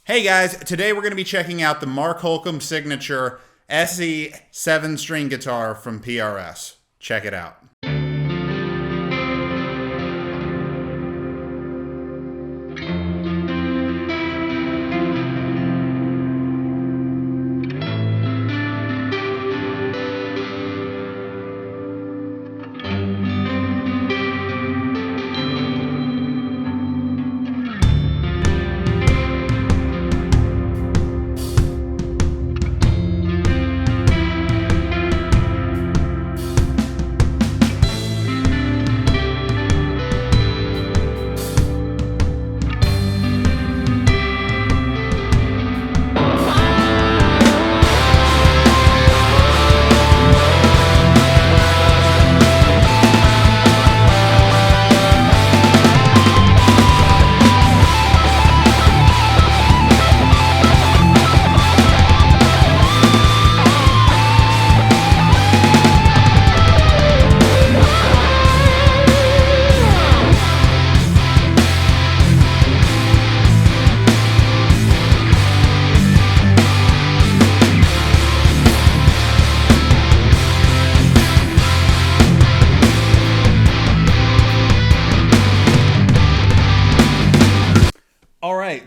Hey guys, today we're going to be checking out the Mark Holcomb Signature SE 7-string guitar from PRS. Check it out.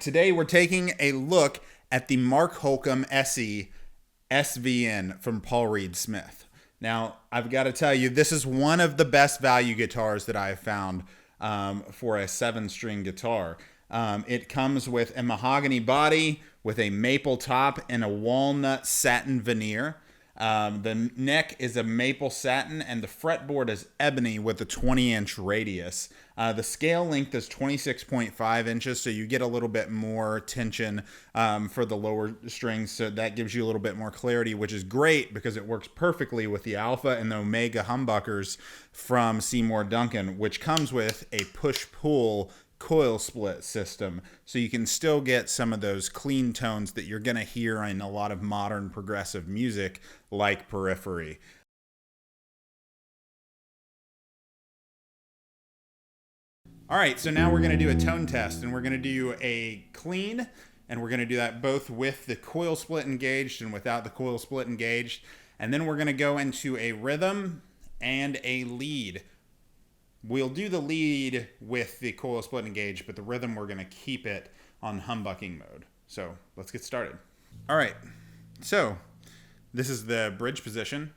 Today we're taking a look at the Mark Holcomb SE SVN from Paul Reed Smith. Now, I've got to tell you, this is one of the best value guitars that I have found for a 7-string guitar. It comes with a mahogany body with a maple top and a walnut satin veneer. The neck is a maple satin and the fretboard is ebony with a 20-inch radius. The scale length is 26.5 inches, so you get a little bit more tension for the lower strings, so that gives you a little bit more clarity, which is great because it works perfectly with the Alpha and the Omega humbuckers from Seymour Duncan, which comes with a push-pull coil split system, so you can still get some of those clean tones that you're going to hear in a lot of modern progressive music like Periphery. All right, so now we're going to do a tone test, and we're going to do a clean, and we're going to do that both with the coil split engaged and without the coil split engaged, and then we're going to go into a rhythm and a lead. We'll do the lead with the coil split engaged, but the rhythm we're going to keep it on humbucking mode. So let's get started. All right, so this is the bridge position,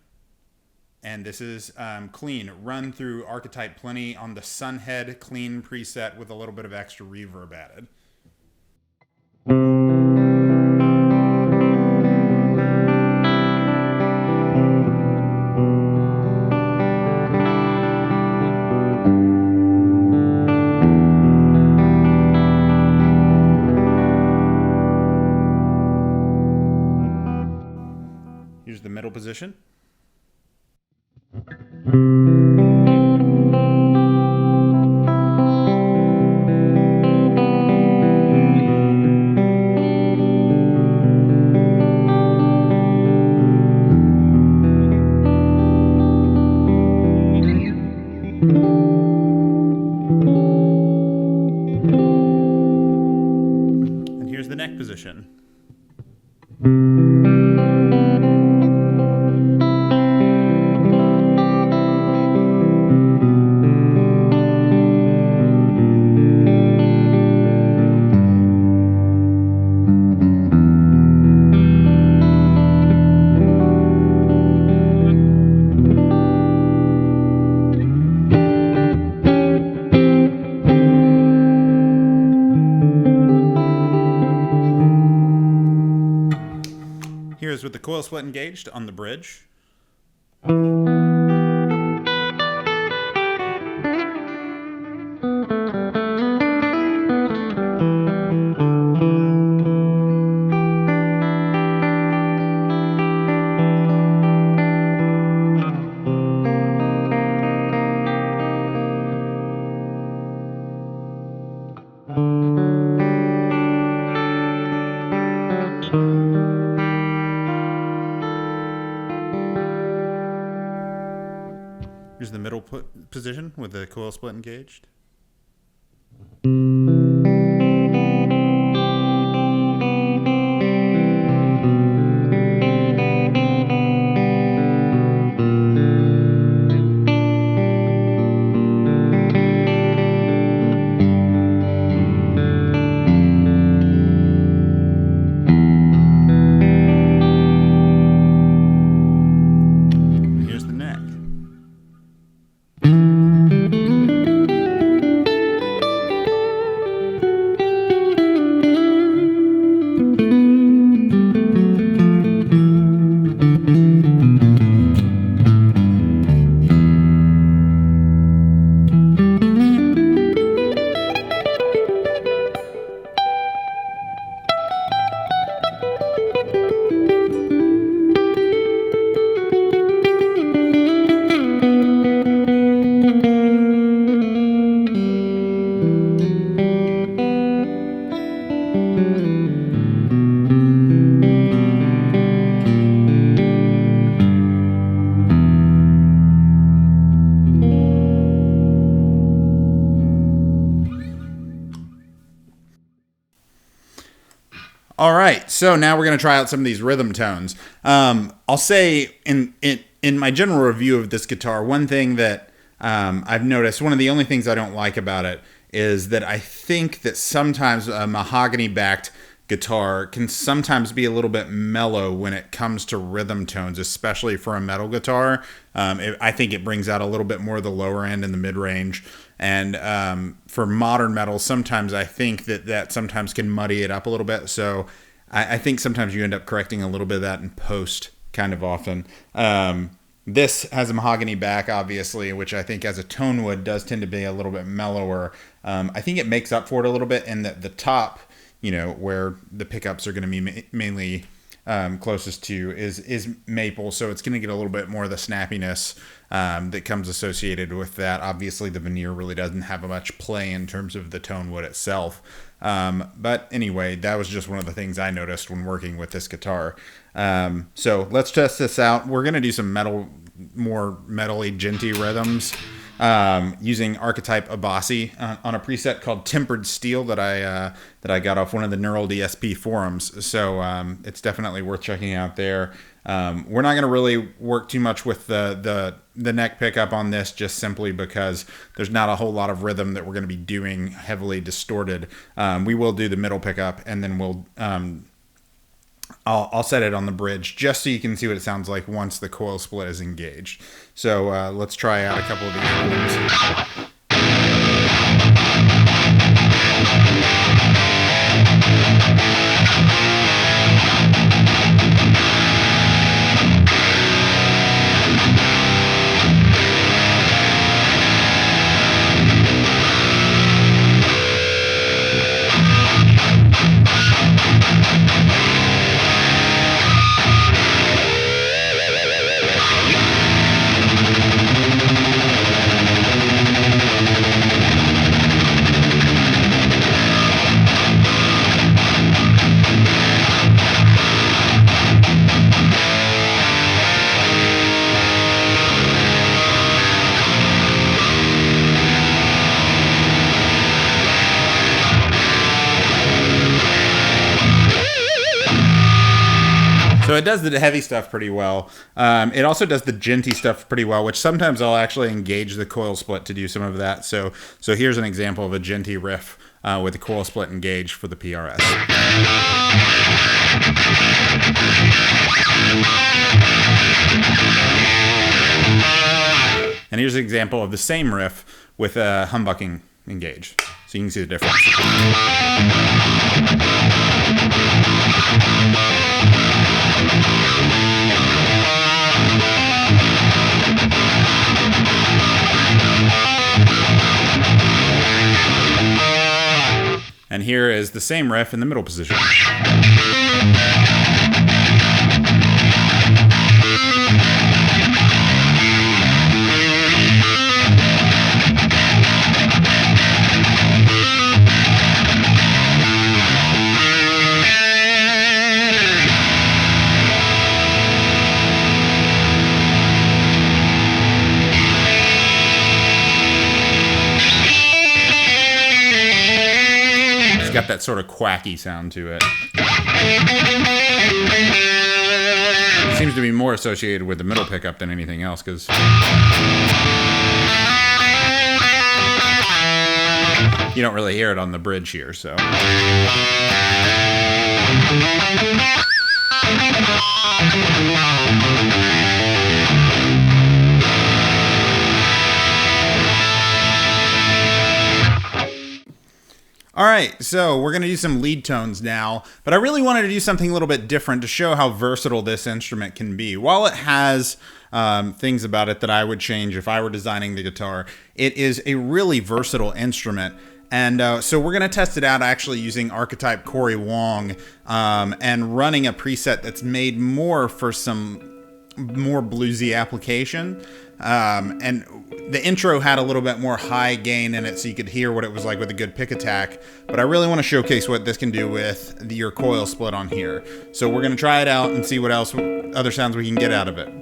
and this is clean. Run through Archetype Plenty on the Sunhead clean preset with a little bit of extra reverb added. Here's the middle position. And here's the neck position. Here's with the coil split engaged on the bridge. Here's the middle position with the coil split engaged. All right, so now we're going to try out some of these rhythm tones. I'll say in my general review of this guitar, one thing that I've noticed, one of the only things I don't like about it is that I think that sometimes a mahogany-backed guitar can sometimes be a little bit mellow when it comes to rhythm tones, especially for a metal guitar. I think it brings out a little bit more of the lower end and the mid-range. And for modern metal, sometimes I think that sometimes can muddy it up a little bit. So I think sometimes you end up correcting a little bit of that in post kind of often. This has a mahogany back, obviously, which I think as a tone wood does tend to be a little bit mellower. I think it makes up for it a little bit in that the top, where the pickups are going to be mainly closest to is maple, so it's going to get a little bit more of the snappiness that comes associated with that. Obviously, the veneer really doesn't have much play in terms of the tone wood itself. But anyway, that was just one of the things I noticed when working with this guitar. So let's test this out. We're going to do some more metally, djenty rhythms using Archetype Abasi on a preset called Tempered Steel that I got off one of the Neural DSP forums. So it's definitely worth checking out there. We're not going to really work too much with the neck pickup on this, just simply because there's not a whole lot of rhythm that we're going to be doing heavily distorted. We will do the middle pickup, and then I'll set it on the bridge just so you can see what it sounds like once the coil split is engaged. So let's try out a couple of these rhythms. So it does the heavy stuff pretty well. It also does the djenty stuff pretty well, which sometimes I'll actually engage the coil split to do some of that. So here's an example of a djenty riff with the coil split engaged for the PRS. And here's an example of the same riff with a humbucking engaged. So you can see the difference. And here is the same riff in the middle position. Got that sort of quacky sound to it. It seems to be more associated with the middle pickup than anything else, because you don't really hear it on the bridge here, so. All right, so we're going to do some lead tones now, but I really wanted to do something a little bit different to show how versatile this instrument can be. While it has things about it that I would change if I were designing the guitar, it is a really versatile instrument. And so we're going to test it out actually using Archetype Corey Wong and running a preset that's made more for some more bluesy application. And the intro had a little bit more high gain in it so you could hear what it was like with a good pick attack. But I really want to showcase what this can do with your coil split on here. So we're going to try it out and see what else, other sounds we can get out of it.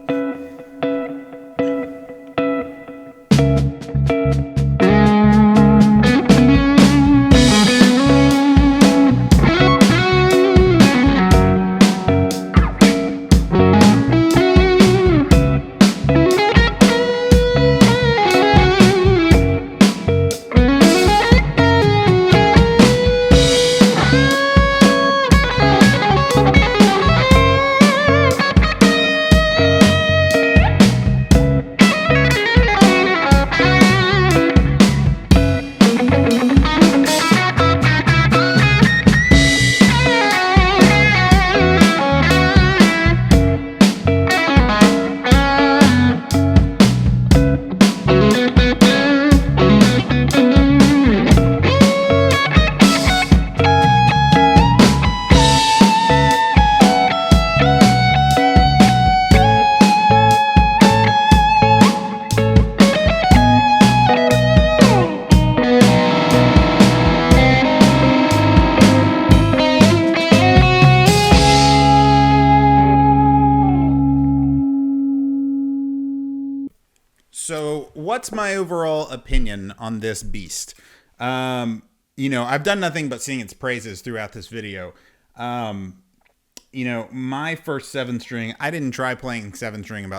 So what's my overall opinion on this beast? I've done nothing but sing its praises throughout this video. My first 7-string, I didn't try playing 7-string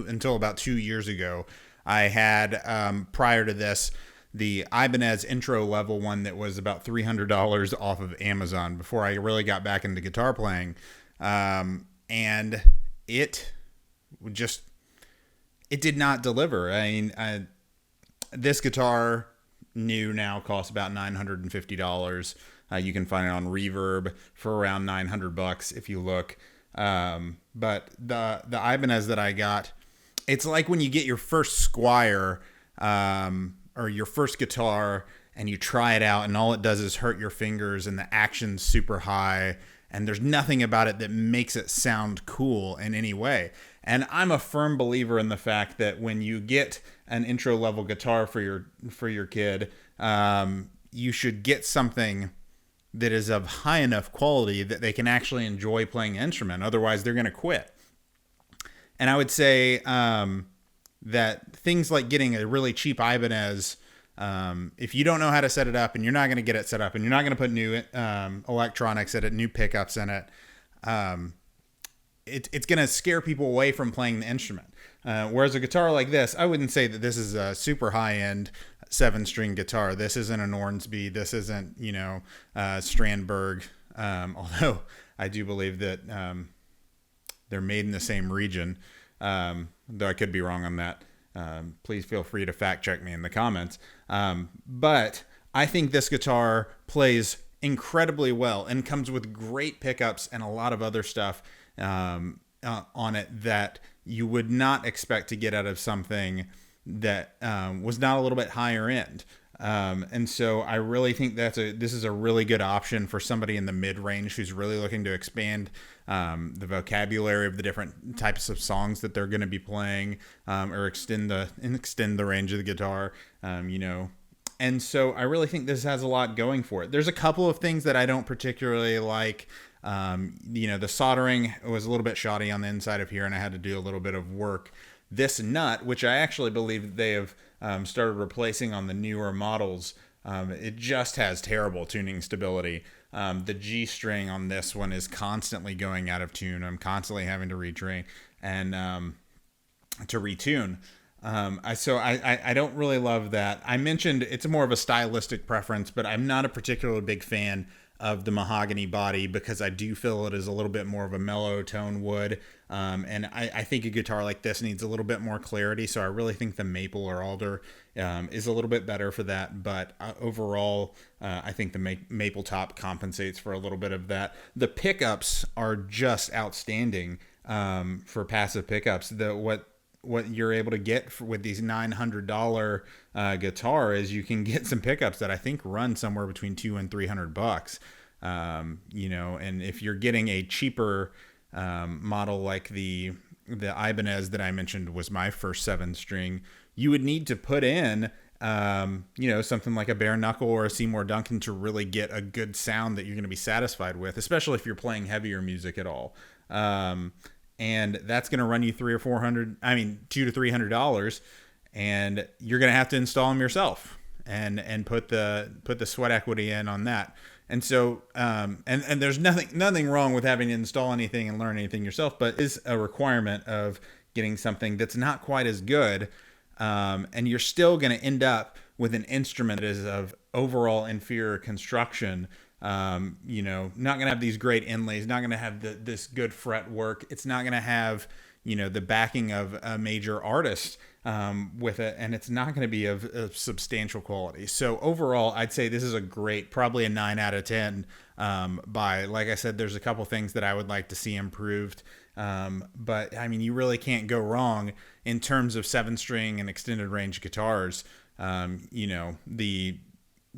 until about 2 years ago. I had, prior to this, the Ibanez intro level one that was about $300 off of Amazon before I really got back into guitar playing. And it did not deliver. I mean, this guitar new now costs about $950. You can find it on Reverb for around $900 if you look. But the Ibanez that I got, it's like when you get your first Squire or your first guitar and you try it out and all it does is hurt your fingers and the action's super high and there's nothing about it that makes it sound cool in any way. And I'm a firm believer in the fact that when you get an intro level guitar for your kid, you should get something that is of high enough quality that they can actually enjoy playing the instrument. Otherwise, they're going to quit. And I would say that things like getting a really cheap Ibanez, if you don't know how to set it up and you're not going to get it set up and you're not going to put new electronics in it, new pickups in it, it's going to scare people away from playing the instrument. Whereas a guitar like this, I wouldn't say that this is a super high-end 7-string guitar. This isn't an Ornsby. This isn't, Strandberg. Although I do believe that they're made in the same region, though I could be wrong on that. Please feel free to fact check me in the comments. But I think this guitar plays incredibly well and comes with great pickups and a lot of other stuff on it that you would not expect to get out of something that was not a little bit higher end. And so I really think this is a really good option for somebody in the mid-range who's really looking to expand the vocabulary of the different types of songs that they're going to be playing, or extend the range of the guitar, And so I really think this has a lot going for it. There's a couple of things that I don't particularly like. The soldering was a little bit shoddy on the inside of here, and I had to do a little bit of work. This nut, which I actually believe that they have started replacing on the newer models, it just has terrible tuning stability. The G string on this one is constantly going out of tune. I'm constantly having to retrain and to retune. I don't really love that. I mentioned it's more of a stylistic preference, but I'm not a particularly big fan of the mahogany body because I do feel it is a little bit more of a mellow tone wood. And I think a guitar like this needs a little bit more clarity. So I really think the maple or alder is a little bit better for that. But overall, I think the maple top compensates for a little bit of that. The pickups are just outstanding for passive pickups. What you're able to get with these $900 guitar is you can get some pickups that I think run somewhere between $200 and $300. And if you're getting a cheaper model like the Ibanez that I mentioned was my first 7-string, you would need to put in something like a bare knuckle or a Seymour Duncan to really get a good sound that you're going to be satisfied with, especially if you're playing heavier music at all. And that's going to run you $200 to $300, and you're going to have to install them yourself and put the sweat equity in on that. And so, and there's nothing wrong with having to install anything and learn anything yourself, but is a requirement of getting something that's not quite as good. And you're still going to end up with an instrument that is of overall inferior construction. Not going to have these great inlays, not going to have this good fret work. It's not going to have, the backing of a major artist with it, and it's not going to be of substantial quality. So overall, I'd say this is probably a 9 out of 10 buy. Like I said, there's a couple things that I would like to see improved. But you really can't go wrong in terms of 7-string and extended range guitars. The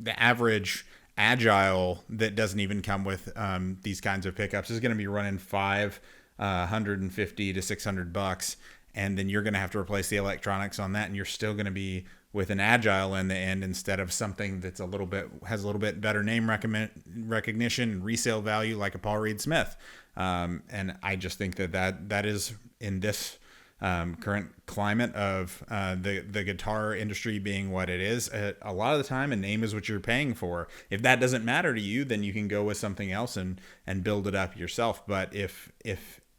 average Agile that doesn't even come with these kinds of pickups is going to be running $550 to $600, and then you're going to have to replace the electronics on that, and you're still going to be with an Agile in the end instead of something that's has a little bit better name recognition and resale value like a Paul Reed Smith. And I just think that is in this current climate of the guitar industry being what it is, a lot of the time a name is what you're paying for. If that doesn't matter to you, then you can go with something else and build it up yourself. But if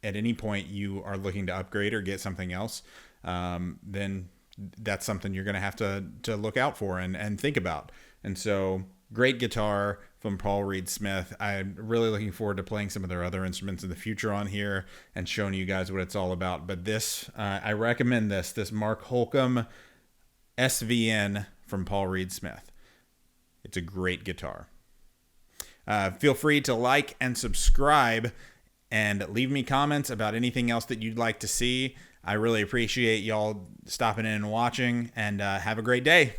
at any point you are looking to upgrade or get something else, then that's something you're going to have to look out for and think about. And so, great guitar from Paul Reed Smith. I'm really looking forward to playing some of their other instruments in the future on here and showing you guys what it's all about. But this, I recommend this Mark Holcomb SVN from Paul Reed Smith. It's a great guitar. Feel free to like and subscribe and leave me comments about anything else that you'd like to see. I really appreciate y'all stopping in and watching, and have a great day.